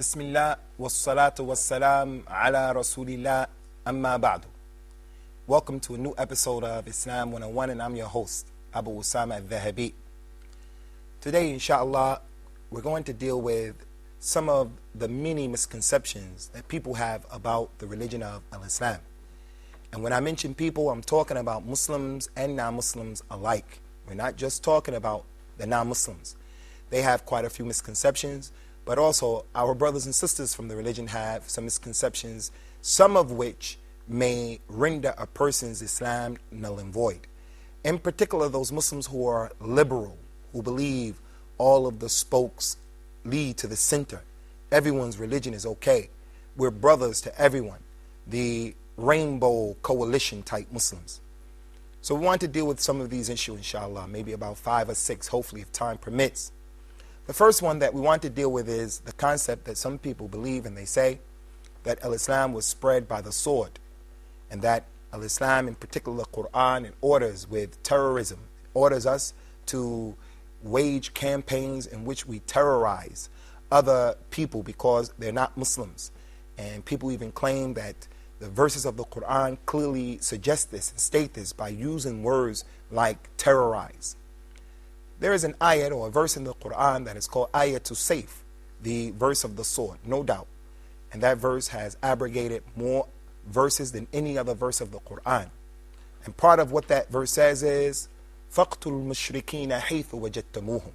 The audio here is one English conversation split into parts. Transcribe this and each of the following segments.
Bismillah wassalatu wassalam ala rasulillah amma ba'du. Welcome to a new episode of Islam 101, and I'm your host, Abu Usamah Adh-Dhahabi. Today, inshallah, we're going to deal with some of the many misconceptions that people have about the religion of Islam. And when I mention people, I'm talking about Muslims and non-Muslims alike. We're not just talking about the non-Muslims. They have quite a few misconceptions, but also our brothers and sisters from the religion have some misconceptions, some of which may render a person's Islam null and void. In particular, those Muslims who are liberal, who believe all of the spokes lead to the center. Everyone's religion is okay. We're brothers to everyone. The rainbow coalition type Muslims. So we want to deal with some of these issues, inshallah, maybe about 5 or 6, hopefully, if time permits. The first one that we want to deal with is the concept that some people believe, and they say that Islam was spread by the sword, and that Islam, in particular the Quran, it orders with terrorism, orders us to wage campaigns in which we terrorize other people because they're not Muslims. And people even claim that the verses of the Quran clearly suggest this and state this by using words like terrorize. There is an ayat or a verse in the Quran that is called Ayatul Sayf, the verse of the sword, no doubt. And that verse has abrogated more verses than any other verse of the Quran. And part of what that verse says is, فَقْتُلُ الْمُشْرِكِينَ حَيْثُ وَجَدْتَمُوهُمْ.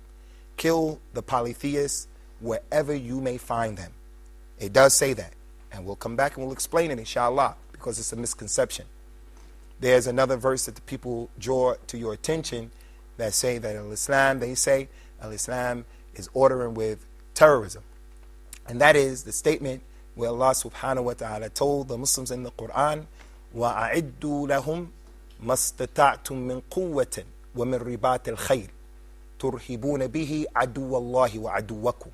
Kill the polytheists wherever you may find them. It does say that. And we'll come back and we'll explain it, inshallah, because it's a misconception. There's another verse that the people draw to your attention that say that Islam, they say Islam is ordering with terrorism. And that is the statement where Allah subhanahu wa ta'ala told the Muslims in the Quran, وَأَعِدُّوا لَهُمْ مَسْتَطَعْتُم مِّن قُوَّةٍ وَمِن رِبَاطِ الْخَيْرِ تُرْهِبُونَ بِهِ عَدُوَّ اللَّهِ وَعَدُوَّكُمْ.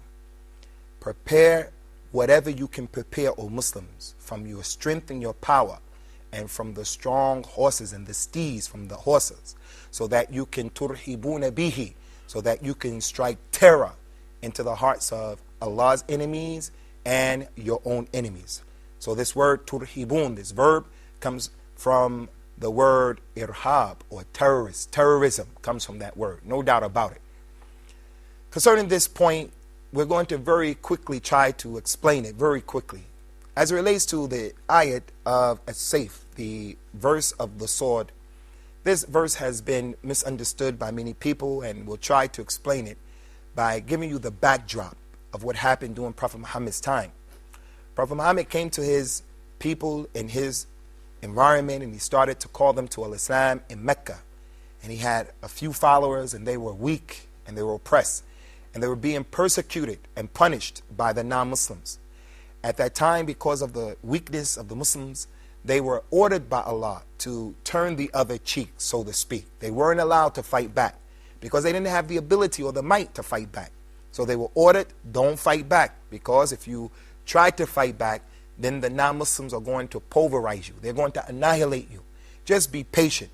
Prepare whatever you can prepare, O Muslims, from your strength and your power, and from the strong horses and the steeds from the horses, so that you can turhibuna bihi, so that you can strike terror into the hearts of Allah's enemies and your own enemies. So this word turhibun, this verb, comes from the word irhab, or terrorist. Terrorism comes from that word, no doubt about it. Concerning this point, we're going to very quickly try to explain it very quickly. As it relates to the ayat of as-sayf, the verse of the sword, this verse has been misunderstood by many people, and we'll try to explain it by giving you the backdrop of what happened during Prophet Muhammad's time. Prophet Muhammad came to his people in his environment, and he started to call them to al-Islam in Mecca. And he had a few followers, and they were weak, and they were oppressed, and they were being persecuted and punished by the non-Muslims. At that time, because of the weakness of the Muslims, they were ordered by Allah to turn the other cheek, so to speak. They weren't allowed to fight back because they didn't have the ability or the might to fight back. So they were ordered, don't fight back, because if you try to fight back, then the non-Muslims are going to pulverize you. They're going to annihilate you. Just be patient.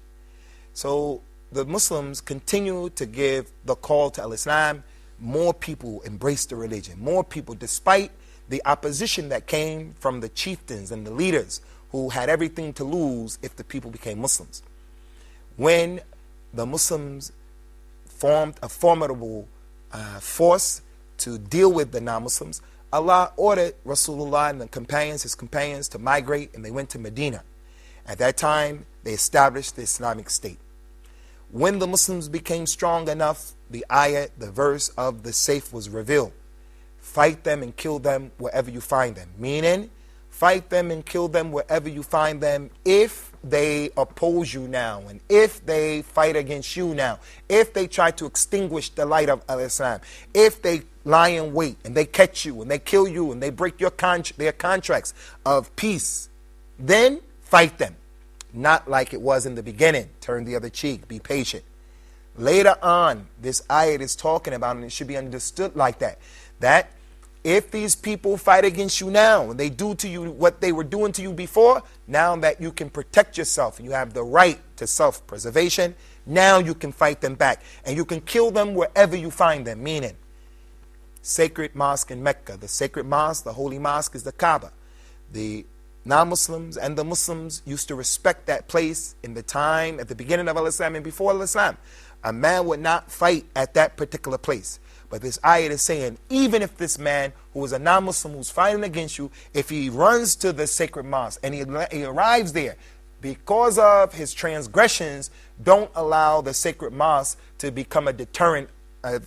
So the Muslims continue to give the call to al-Islam. More people embraced the religion. More people, despite the opposition that came from the chieftains and the leaders who had everything to lose if the people became Muslims. When the Muslims formed a formidable force to deal with the non-Muslims, Allah ordered Rasulullah and his companions to migrate, and they went to Medina. At that time, they established the Islamic State. When the Muslims became strong enough, the ayat, the verse of the Sayf was revealed. Fight them and kill them wherever you find them. Meaning, fight them and kill them wherever you find them if they oppose you now, and if they fight against you now, if they try to extinguish the light of Islam, if they lie in wait and they catch you and they kill you and they break their contracts of peace, then fight them. Not like it was in the beginning. Turn the other cheek. Be patient. Later on, this ayat is talking about, and it should be understood like that, that if these people fight against you now, and they do to you what they were doing to you before, now that you can protect yourself and you have the right to self-preservation, now you can fight them back. And you can kill them wherever you find them. Meaning, sacred mosque in Mecca. The sacred mosque, the holy mosque, is the Kaaba. The non-Muslims and the Muslims used to respect that place in the time, at the beginning of Islam and before Islam. A man would not fight at that particular place. But this ayat is saying, even if this man who is a non-Muslim who's fighting against you, if he runs to the sacred mosque and he arrives there, because of his transgressions, don't allow the sacred mosque to become a deterrent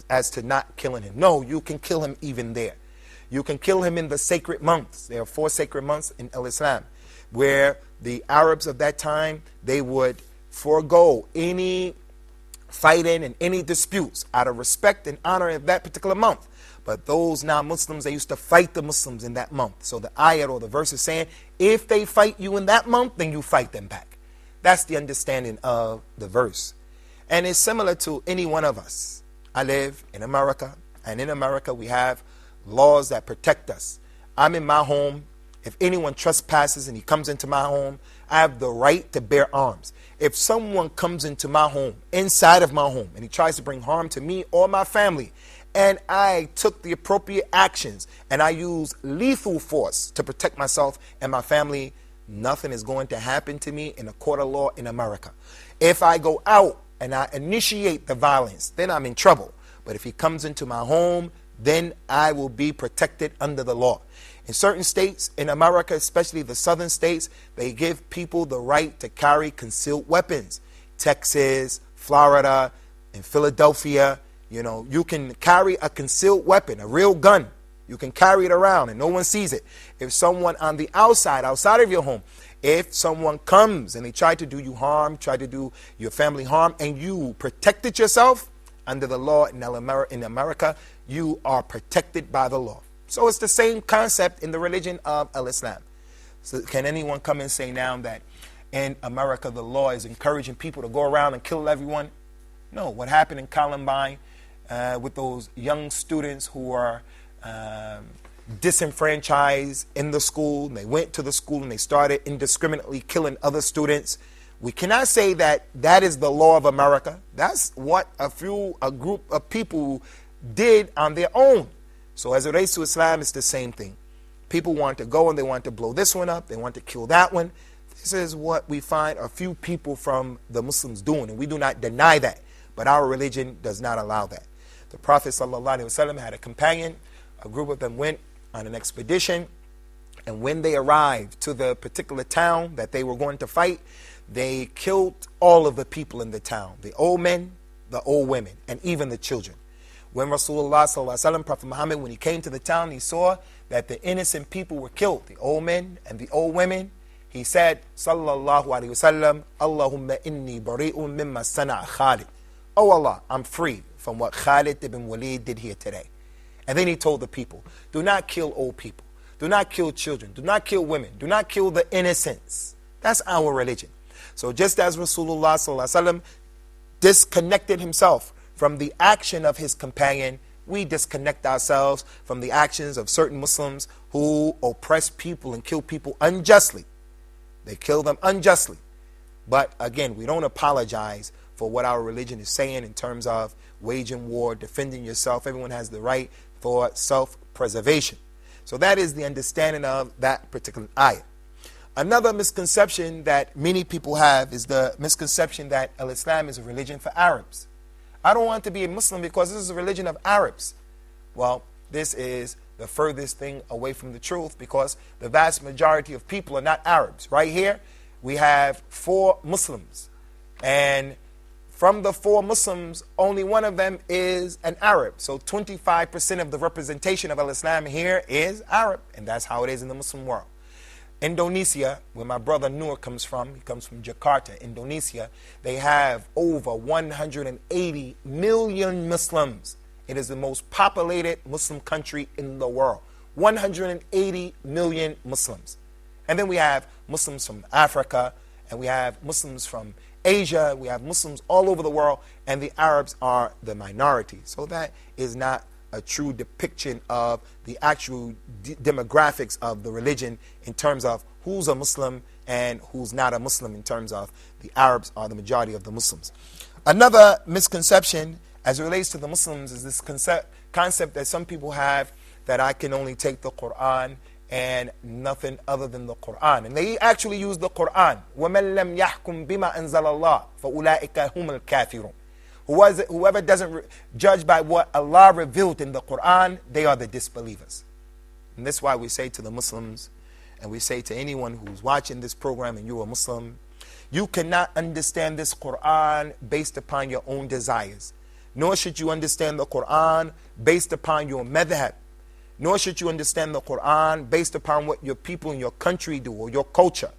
as to not killing him. No, you can kill him even there. You can kill him in the sacred months. There are 4 sacred months in Islam, where the Arabs of that time, they would forego any fighting and any disputes out of respect and honor of that particular month. But those non-Muslims, they used to fight the Muslims in that month. So the ayat or the verse is saying, if they fight you in that month, then you fight them back. That's the understanding of the verse. And it's similar to any one of us. I live in America, and in America we have laws that protect us. I'm in my home. If anyone trespasses and he comes into my home, I have the right to bear arms. If someone comes into my home, inside of my home, and he tries to bring harm to me or my family, and I took the appropriate actions and I use lethal force to protect myself and my family, nothing is going to happen to me in a court of law in America. If I go out and I initiate the violence, then I'm in trouble. But if he comes into my home, then I will be protected under the law. In certain states in America, especially the southern states, they give people the right to carry concealed weapons. Texas, Florida, and Philadelphia, you can carry a concealed weapon, a real gun. You can carry it around and no one sees it. If someone on the outside of your home, if someone comes and they try to do you harm, try to do your family harm, and you protected yourself under the law in America, you are protected by the law. So it's the same concept in the religion of Islam. So can anyone come and say now that in America the law is encouraging people to go around and kill everyone? No. What happened in Columbine with those young students who are disenfranchised in the school, and they went to the school and they started indiscriminately killing other students. We cannot say that that is the law of America. That's what a group of people did on their own. So as it relates to Islam, it's the same thing. People want to go and they want to blow this one up. They want to kill that one. This is what we find a few people from the Muslims doing, and we do not deny that. But our religion does not allow that. The Prophet ﷺ had a companion. A group of them went on an expedition, and when they arrived to the particular town that they were going to fight, they killed all of the people in the town, the old men, the old women, and even the children. When Rasulullah ﷺ, Prophet Muhammad, when he came to the town, he saw that the innocent people were killed, the old men and the old women. He said, Sallallahu Alaihi Wasallam, Allahumma inni bari'un mimma sana'a Khalid. Oh Allah, I'm free from what Khalid ibn Walid did here today. And then he told the people, do not kill old people. Do not kill children. Do not kill women. Do not kill the innocents. That's our religion. So just as Rasulullah ﷺ disconnected himself from the action of his companion, we disconnect ourselves from the actions of certain Muslims who oppress people and kill people unjustly. They kill them unjustly. But again, we don't apologize for what our religion is saying in terms of waging war, defending yourself. Everyone has the right for self-preservation. So that is the understanding of that particular ayah. Another misconception that many people have is the misconception that Islam is a religion for Arabs. I don't want to be a Muslim because this is a religion of Arabs. Well, this is the furthest thing away from the truth, because the vast majority of people are not Arabs. Right here, we have 4 Muslims. And from the 4 Muslims, only one of them is an Arab. So 25% of the representation of Islam here is Arab. And that's how it is in the Muslim world. Indonesia, where my brother Noor comes from, he comes from Jakarta, Indonesia, they have over 180 million Muslims. It is the most populated Muslim country in the world. 180 million Muslims. And then we have Muslims from Africa, and we have Muslims from Asia, we have Muslims all over the world, and the Arabs are the minority. So that is not a true depiction of the actual demographics of the religion in terms of who's a Muslim and who's not a Muslim, in terms of the Arabs are the majority of the Muslims. Another misconception as it relates to the Muslims is this concept that some people have that I can only take the Quran and nothing other than the Quran. And they actually use the Quran. وَمَنْ لَمْ يَحْكُمْ بِمَا أَنزَلَ اللَّهِ فَأُولَٰئِكَ هُمُ الْكَافِرُونَ. Whoever doesn't judge by what Allah revealed in the Quran, they are the disbelievers. And that's why we say to the Muslims, and we say to anyone who's watching this program and you're a Muslim, you cannot understand this Quran based upon your own desires. Nor should you understand the Quran based upon your madhab. Nor should you understand the Quran based upon what your people in your country do or your culture.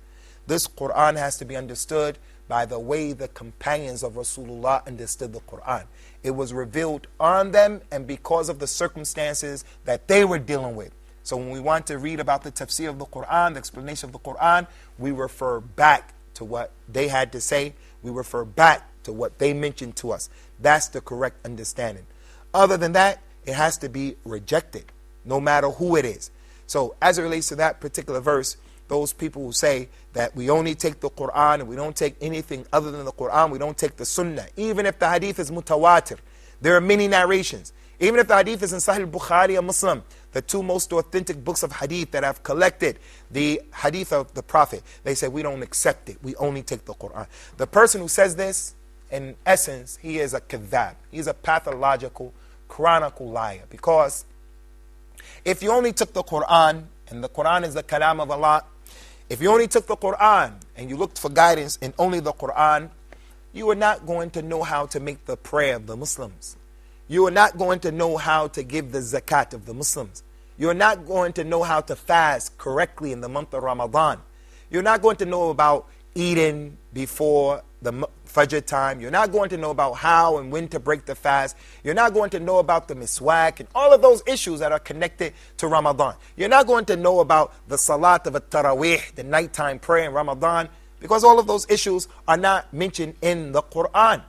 This Quran has to be understood by the way the companions of Rasulullah understood the Quran. It was revealed on them and because of the circumstances that they were dealing with. So when we want to read about the tafsir of the Quran, the explanation of the Quran, we refer back to what they had to say. We refer back to what they mentioned to us. That's the correct understanding. Other than that, it has to be rejected, no matter who it is. So as it relates to that particular verse, those people who say that we only take the Quran and we don't take anything other than the Quran, we don't take the Sunnah, even if the hadith is mutawatir. There are many narrations. Even if the hadith is in Sahih Bukhari and Muslim, the two most authentic books of hadith that have collected the hadith of the Prophet, they say we don't accept it, we only take the Quran. The person who says this, in essence, he is a kadhab. He's a pathological, chronicle liar. Because if you only took the Quran, and the Quran is the kalam of Allah, if you only took the Quran and you looked for guidance in only the Quran, you are not going to know how to make the prayer of the Muslims. You are not going to know how to give the zakat of the Muslims. You are not going to know how to fast correctly in the month of Ramadan. You're not going to know about eating before the Fajr time. You're not going to know about how and when to break the fast. You're not going to know about the miswak and all of those issues that are connected to Ramadan. You're not going to know about the salat of at-tarawih, the nighttime prayer in Ramadan, because all of those issues are not mentioned in the Quran.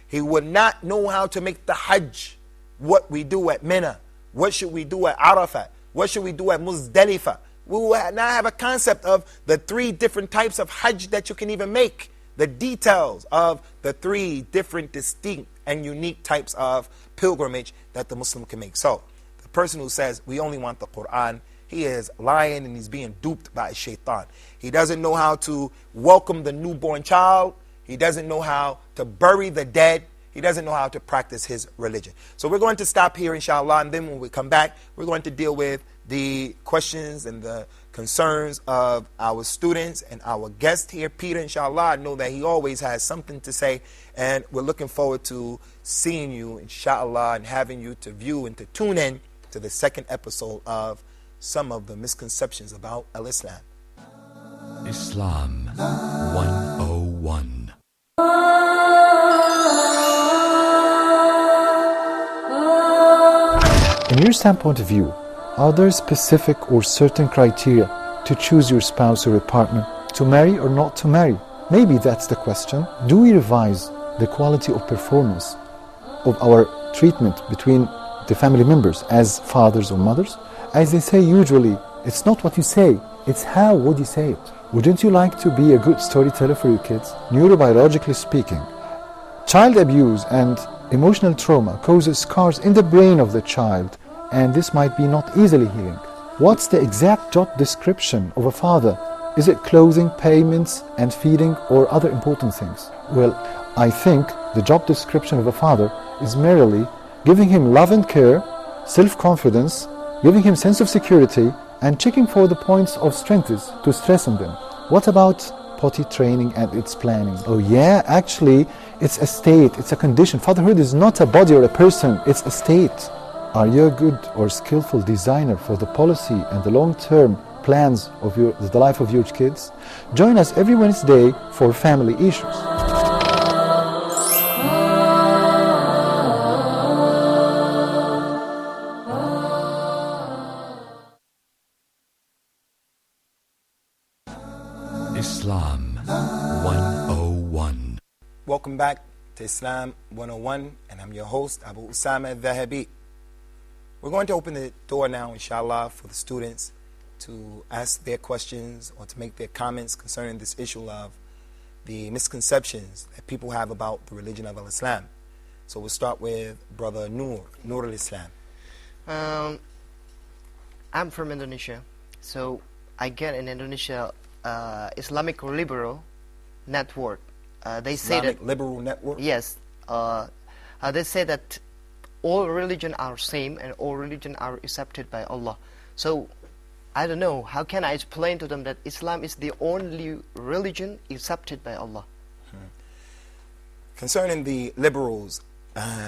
He would not know how to make the Hajj, what we do at Mina, what should we do at Arafat, what should we do at Muzdalifah. We will not have a concept of the 3 different types of Hajj that you can even make, the details of the 3 different distinct and unique types of pilgrimage that the Muslim can make. So, the person who says we only want the Quran, he is lying and he's being duped by a shaitan. He doesn't know how to welcome the newborn child. He doesn't know how to bury the dead. He doesn't know how to practice his religion. So we're going to stop here, inshallah, and then when we come back, we're going to deal with the questions and the concerns of our students and our guest here, Peter, inshallah. I know that he always has something to say, and we're looking forward to seeing you, inshallah, and having you to view and to tune in to the second episode of some of the misconceptions about Al-Islam. Islam 101. In your standpoint of view, are there specific or certain criteria to choose your spouse or a partner, to marry or not to marry? Maybe that's the question. Do we revise the quality of performance of our treatment between the family members as fathers or mothers? As they say usually, it's not what you say, it's how would you say it. Wouldn't you like to be a good storyteller for your kids? Neurobiologically speaking, child abuse and emotional trauma causes scars in the brain of the child, and this might be not easily healing. What's the exact job description of a father? Is it clothing, payments, and feeding, or other important things? Well, I think the job description of a father is merely giving him love and care, self-confidence, giving him sense of security, and checking for the points of strengths to strengthen them. What about potty training and its planning? Oh yeah, actually, it's a state, it's a condition. Fatherhood is not a body or a person, it's a state. Are you a good or skillful designer for the policy and the long-term plans of the life of your kids? Join us every Wednesday for family issues. Islam 101. Welcome back to Islam 101, and I'm your host, Abu Usamah Adh-Dhahabi. We're going to open the door now, inshallah, for the students to ask their questions or to make their comments concerning this issue of the misconceptions that people have about the religion of Islam. So we'll start with Brother Nur al-Islam. Um, I'm from Indonesia, so I get in Indonesia Islamic liberal network. They say Islamic that Liberal Network? yes, they say that all religion are same and all religion are accepted by Allah. So I don't know, how can I explain to them that Islam is the only religion accepted by Allah? Concerning the liberals,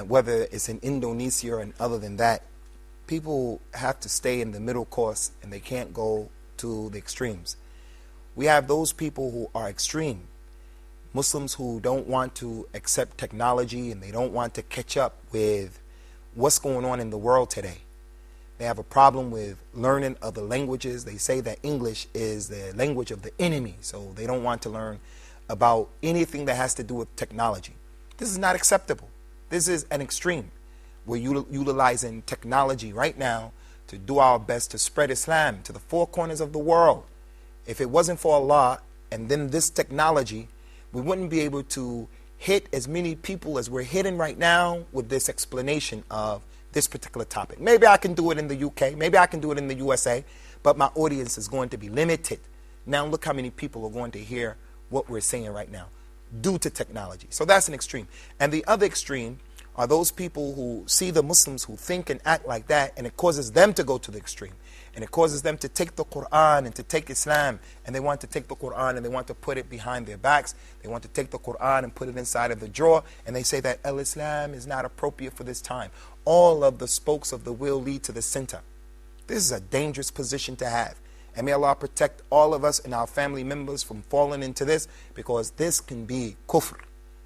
whether it's in Indonesia and other than that, people have to stay in the middle course and they can't go to the extremes. We have those people who are extreme, Muslims who don't want to accept technology and they don't want to catch up with what's going on in the world today. They have a problem with learning other languages. They say that English is the language of the enemy, so they don't want to learn about anything that has to do with technology. This is not acceptable. This is an extreme. We're utilizing technology right now to do our best to spread Islam to the four corners of the world. If it wasn't for Allah and then this technology, we wouldn't be able to hit as many people as we're hitting right now with this explanation of this particular topic. Maybe I can do it in the UK, maybe I can do it in the USA, but my audience is going to be limited. Now look how many people are going to hear what we're saying right now due to technology. So that's an extreme. And the other extreme are those people who see the Muslims who think and act like that, and it causes them to go to the extreme. And it causes them to take the Quran and to take Islam, and they want to take the Quran and they want to put it behind their backs. They want to take the Quran and put it inside of the drawer, and they say that Al-Islam is not appropriate for this time. All of the spokes of the wheel lead to the center. This is a dangerous position to have. And may Allah protect all of us and our family members from falling into this, because this can be kufr.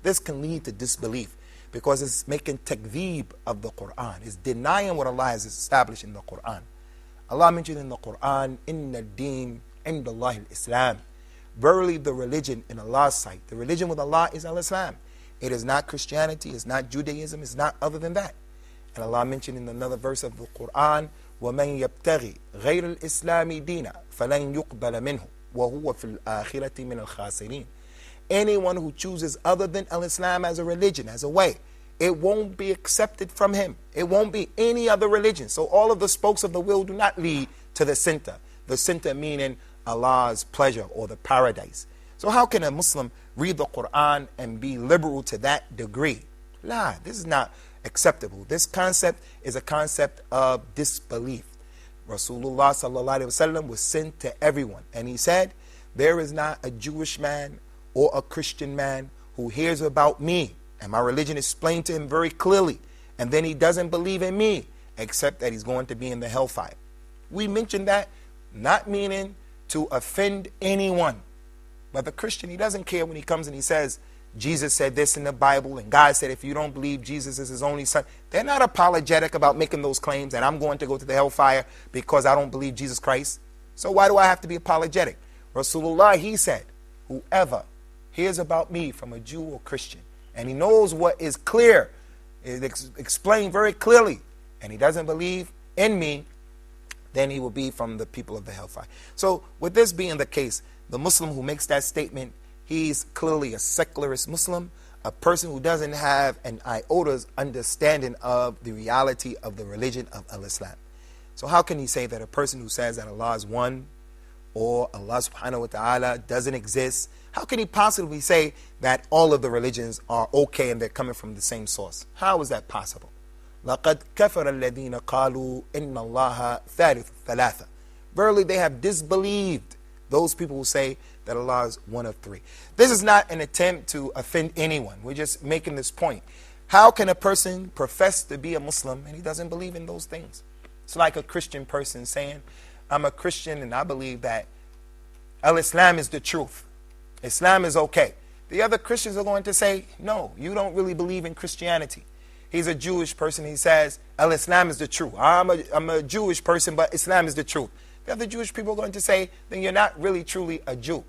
This can lead to disbelief, because it's making takdeeb of the Quran. It's denying what Allah has established in the Quran. Allah mentioned in the Quran, Inna ad-deen inda Allah al-Islam. Verily the religion in Allah's sight, the religion with Allah is al-Islam. It is not Christianity, it's not Judaism, it's not other than that. And Allah mentioned in another verse of the Quran, وَمَنْ يَبْتَغِي غَيْرَ الْإِسْلَامِ دِينًا فَلَنْ يُقْبَلَ مِنْهُ وَهُوَ فِي الْآخِرَةِ مِنَ الْخَاسِرِينَ. Anyone who chooses other than al-Islam as a religion, as a way, it won't be accepted from him. It won't be any other religion. So all of the spokes of the wheel do not lead to the center. The center meaning Allah's pleasure or the paradise. So how can a Muslim read the Quran and be liberal to that degree? La, this is not acceptable. This concept is a concept of disbelief. Rasulullah sallallahu alaihi wasallam was sent to everyone, and he said, there is not a Jewish man or a Christian man who hears about me and my religion is explained to him very clearly, and then he doesn't believe in me, except that he's going to be in the hellfire. We mentioned that not meaning to offend anyone, but the Christian, he doesn't care when he comes and he says, Jesus said this in the Bible, and God said if you don't believe Jesus is his only son. They're not apologetic about making those claims, and I'm going to go to the hellfire because I don't believe Jesus Christ. So why do I have to be apologetic? Rasulullah, he said, whoever hears about me from a Jew or Christian, and he knows what is clear, is explained very clearly, and he doesn't believe in me, then he will be from the people of the hellfire. So with this being the case, the Muslim who makes that statement, he's clearly a secularist Muslim, a person who doesn't have an iota understanding of the reality of the religion of al-Islam. So how can he say that a person who says that Allah is one, or Allah subhanahu wa ta'ala doesn't exist, how can he possibly say that all of the religions are okay and they're coming from the same source? How is that possible? لَقَدْ كَفَرَ الَّذِينَ قَالُوا إِنَّ اللَّهَ ثَالِثُ ثَلَاثَةٍ. Verily they have disbelieved those people who say that Allah is one of three. This is not an attempt to offend anyone. We're just making this point. How can a person profess to be a Muslim and he doesn't believe in those things? It's like a Christian person saying, I'm a Christian and I believe that al-Islam is the truth. Islam is okay. The other Christians are going to say, no, you don't really believe in Christianity. He's a Jewish person. He says, al-Islam is the truth. I'm a Jewish person, but Islam is the truth. The other Jewish people are going to say, then you're not really truly a Jew.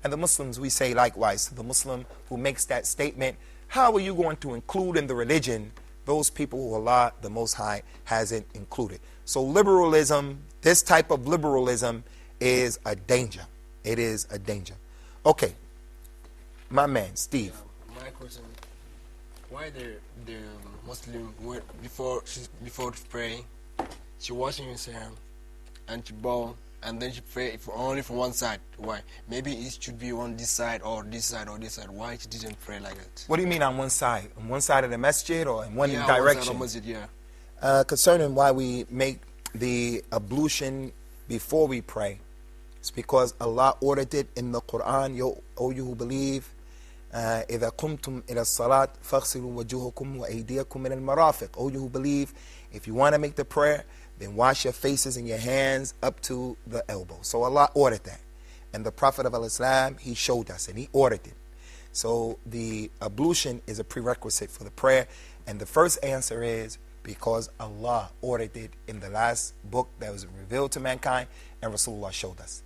And the Muslims, we say likewise, the Muslim who makes that statement, how are you going to include in the religion those people who Allah, the Most High, hasn't included? So liberalism, this type of liberalism is a danger. It is a danger. Okay, my man, Steve. My question, why the Muslim before praying, she washing his hand and she bow, and then she pray only from one side. Why? Maybe it should be on this side or this side or this side. Why she didn't pray like that? What do you mean on one side? On one side of the masjid or in one Yeah, direction? one side of masjid, yeah. Concerning why we make the ablution before we pray, it's because Allah ordered it in the Quran. O you who believe, إِذَا قُمْتُمْ إِلَى الصَّلَاةِ فَاغْسِلُوا وَجُوهَكُمْ وَأَيْدِيَكُمْ مِنَ الْمَرَافِقِ. O you who believe, if you want to make the prayer, then wash your faces and your hands up to the elbow. So Allah ordered that. And the Prophet of Islam, he showed us and he ordered it. So the ablution is a prerequisite for the prayer. And the first answer is because Allah ordered it in the last book that was revealed to mankind and Rasulullah showed us.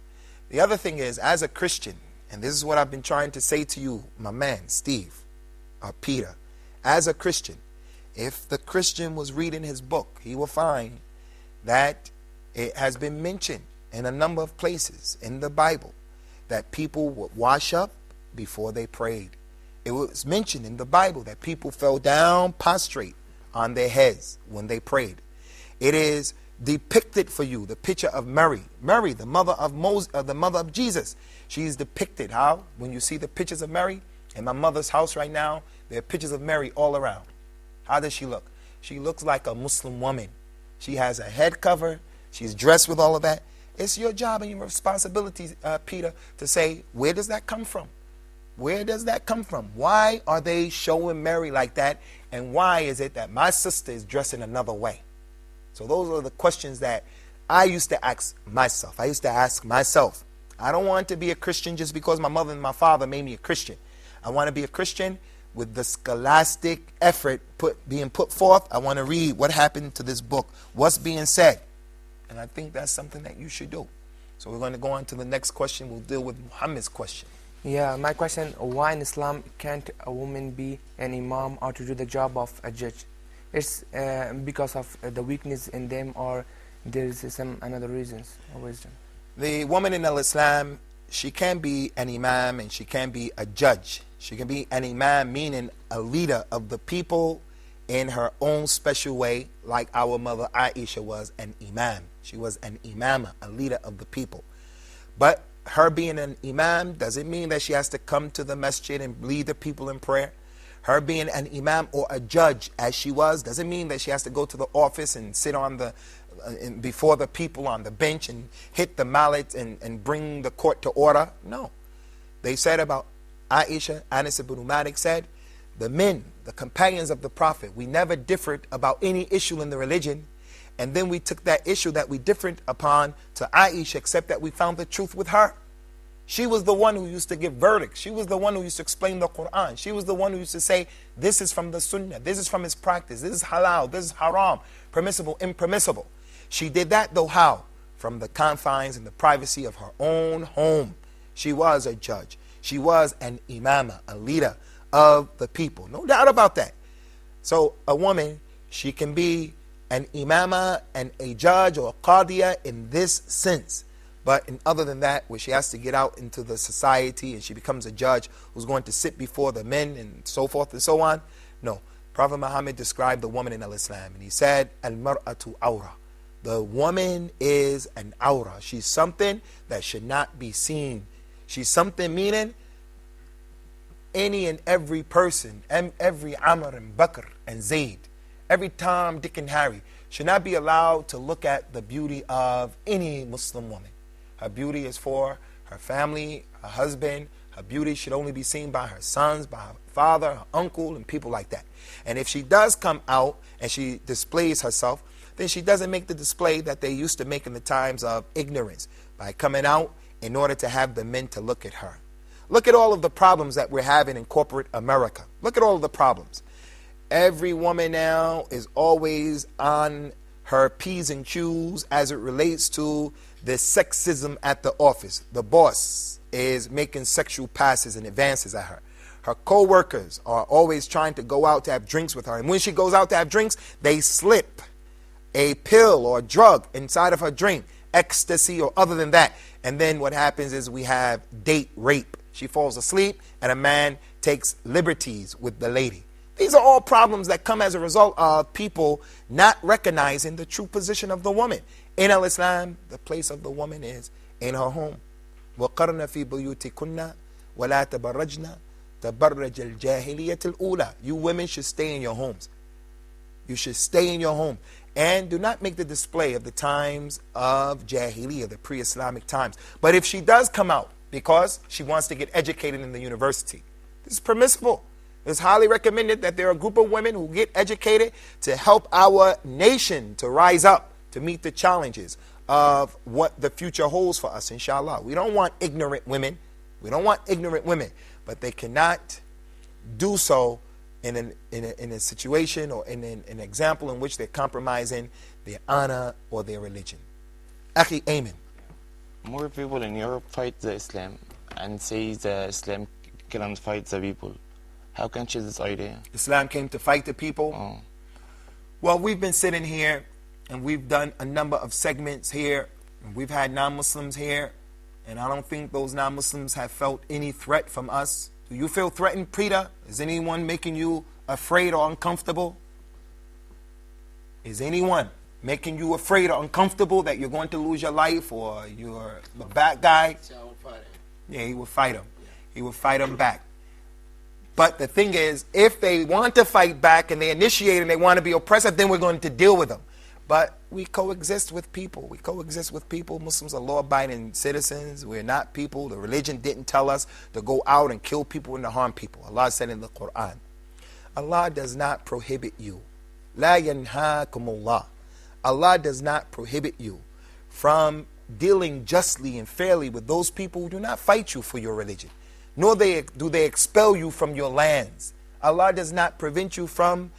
The other thing is, as a Christian, and this is what I've been trying to say to you, my man, Steve, or Peter, as a Christian, if the Christian was reading his book, he will find that it has been mentioned in a number of places in the Bible that people would wash up before they prayed. It was mentioned in the Bible that people fell down prostrate on their heads when they prayed. It is depicted for you the picture of Mary, the mother of the mother of Jesus. She's depicted. How? When you see the pictures of Mary in my mother's house right now, there are pictures of Mary all around. How does she look? She looks like a Muslim woman. She has a head cover. She's dressed with all of that. It's your job and your responsibility, Peter, to say, where does that come from? Where does that come from? Why are they showing Mary like that? And why is it that my sister is dressed in another way? So those are the questions that I used to ask myself. I don't want to be a Christian just because my mother and my father made me a Christian. I want to be a Christian with the scholastic effort being put forth. I want to read what happened to this book, what's being said. And I think that's something that you should do. So we're going to go on to the next question. We'll deal with Muhammad's question. Yeah, my question, why in Islam can't a woman be an imam or to do the job of a judge? It's because of the weakness in them, or there is some another reasons or wisdom? The woman in Islam, she can be an imam and she can be a judge. She can be an imam, meaning a leader of the people in her own special way, like our mother Aisha was an imam. She was an imama, a leader of the people. But her being an imam doesn't mean that she has to come to the masjid and lead the people in prayer. Her being an imam or a judge, as she was, doesn't mean that she has to go to the office and sit on the before the people on the bench and hit the mallet and bring the court to order. No. They said about Aisha, Anas ibn Malik said, the men, the companions of the Prophet, we never differed about any issue in the religion. And then we took that issue that we differed upon to Aisha, except that we found the truth with her. She was the one who used to give verdicts. She was the one who used to explain the Quran. She was the one who used to say, this is from the Sunnah, this is from his practice, this is halal, this is haram, permissible, impermissible. She did that though how? From the confines and the privacy of her own home. She was a judge. She was an imama, a leader of the people. No doubt about that. So a woman, she can be an imama and a judge or a qadiyah in this sense. But in other than that, where she has to get out into the society and she becomes a judge who's going to sit before the men and so forth and so on, no. Prophet Muhammad described the woman in Islam and he said, Al-mar'atu awra. The woman is an aura. She's something that should not be seen. She's something meaning any and every person, every Amr and Bakr and Zayd, every Tom, Dick and Harry should not be allowed to look at the beauty of any Muslim woman. Her beauty is for her family, her husband. Her beauty should only be seen by her sons, by her father, her uncle, and people like that. And if she does come out and she displays herself, then she doesn't make the display that they used to make in the times of ignorance by coming out in order to have the men to look at her. Look at all of the problems that we're having in corporate America. Look at all of the problems. Every woman now is always on her P's and Q's as it relates to the sexism at the office. The boss is making sexual passes and advances at her. Her co-workers are always trying to go out to have drinks with her. And when she goes out to have drinks, they slip a pill or a drug inside of her drink, ecstasy or other than that. And then what happens is we have date rape. She falls asleep and a man takes liberties with the lady. These are all problems that come as a result of people not recognizing the true position of the woman. In al-Islam, the place of the woman is in her home. وَقَرْنَ فِي بُيُوتِكُنَّ وَلَا تَبَرَّجْنَ تَبَرَّجَ الْجَاهِلِيَّةِ الْأُولَى. You women should stay in your homes. You should stay in your home. And do not make the display of the times of Jahiliyyah, the pre-Islamic times. But if she does come out because she wants to get educated in the university, this is permissible. It's highly recommended that there are a group of women who get educated to help our nation to rise up, to meet the challenges of what the future holds for us, inshallah. We don't want ignorant women. We don't want ignorant women. But they cannot do so in a situation or in an example in which they're compromising their honor or their religion. Akhi, amen. More people in Europe fight the Islam and say the Islam cannot fight the people. How can you change this idea? Islam came to fight the people. Oh. Well, we've been sitting here and we've done a number of segments here. And we've had non-Muslims here, and I don't think those non-Muslims have felt any threat from us. Do you feel threatened, Prita? Is anyone making you afraid or uncomfortable? Is anyone making you afraid or uncomfortable that you're going to lose your life or you're a bad guy? Yeah, he will fight him. He will fight him back. But the thing is, if they want to fight back and they initiate and they want to be oppressive, then we're going to deal with them. But we coexist with people. We coexist with people. Muslims are law-abiding citizens. We're not people. The religion didn't tell us to go out and kill people and to harm people. Allah said in the Quran, Allah does not prohibit you. La yanhaakumullah. Allah does not prohibit you from dealing justly and fairly with those people who do not fight you for your religion, nor do they expel you from your lands. Allah does not prevent you from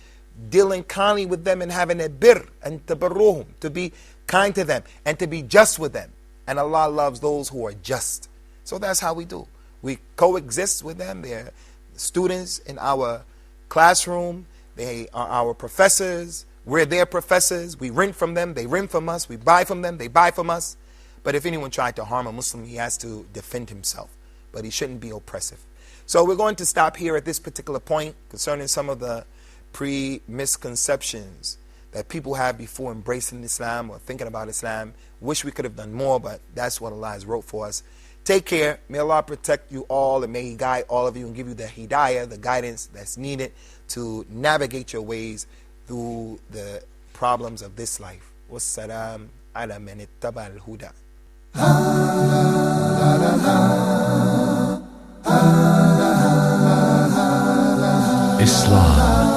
dealing kindly with them and having a birr and tabarruhum, to be kind to them and to be just with them. And Allah loves those who are just. So that's how we do. We coexist with them. They're students in our classroom. They are our professors. We're their professors. We rent from them. They rent from us. We buy from them. They buy from us. But if anyone tried to harm a Muslim, he has to defend himself. But he shouldn't be oppressive. So we're going to stop here at this particular point concerning some of the misconceptions that people have before embracing Islam or thinking about Islam. Wish we could have done more, but that's what Allah has wrote for us. Take care. May Allah protect you all, and may He guide all of you and give you the hidayah, the guidance that's needed to navigate your ways through the problems of this life. Wassalam ala man ittaba al-huda. Islam.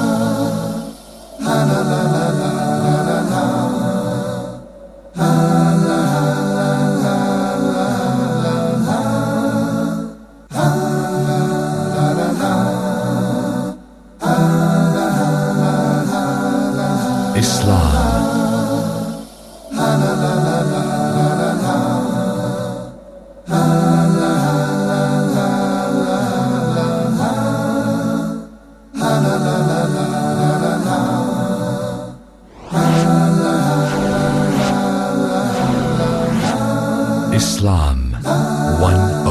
Islam 1